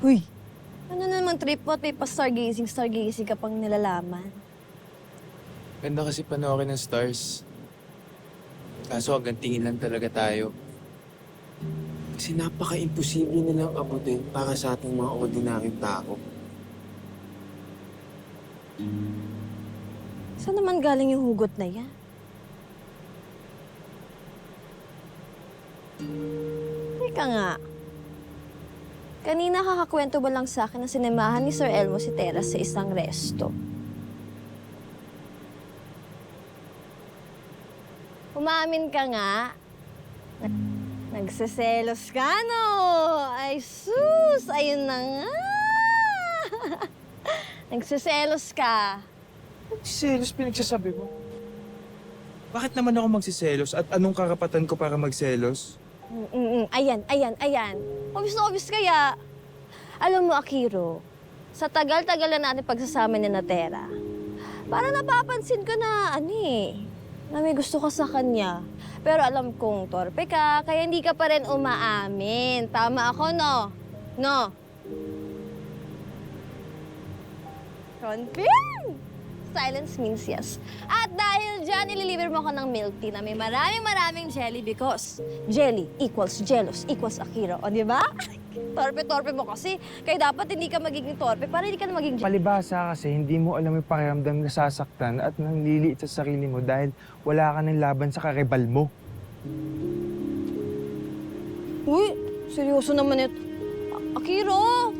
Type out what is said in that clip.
Uy! Ano naman trip mo at may pa-stargazing ka pang nilalaman? Ganda kasi panoorin ng stars. Kaso hanggang tingin lang talaga tayo. Kasi napaka-imposible nilang abutin para sa ating mga ordinaryong tao. Saan naman galing yung hugot na yan? Teka nga. Kanina kakakwento ba lang sa akin na sinemahan ni Sir Elmo si Tera sa isang resto? Umamin ka nga. Nagseselos ka, no? Ay, sus! Ayun na nga! Nagseselos ka. Magsiselos pinagsasabi mo? Bakit naman ako magsiselos at anong karapatan ko para magselos? Ayan. Obvious na obvious kaya. Alam mo, Akiro, sa tagal-tagal na natin pagsasama ni Natera, parang napapansin ko na, na may gusto ka sa kanya. Pero alam kong torpe ka, kaya hindi ka pa rin umaamin. Tama ako, no? No? Confirm! Silence means yes. At dahil dyan, ililiver mo ako ng milk tea na may maraming jelly because jelly equals jealous equals Akira. O, di ba? Torpe-torpe mo kasi. Kaya dapat hindi ka magiging torpe para hindi ka na maging Palibhasa kasi hindi mo alam yung pakiramdam na sasaktan at nanliliit sa sarili mo dahil wala ka ng laban sa karebal mo. Uy, seryoso naman ito. Akiro,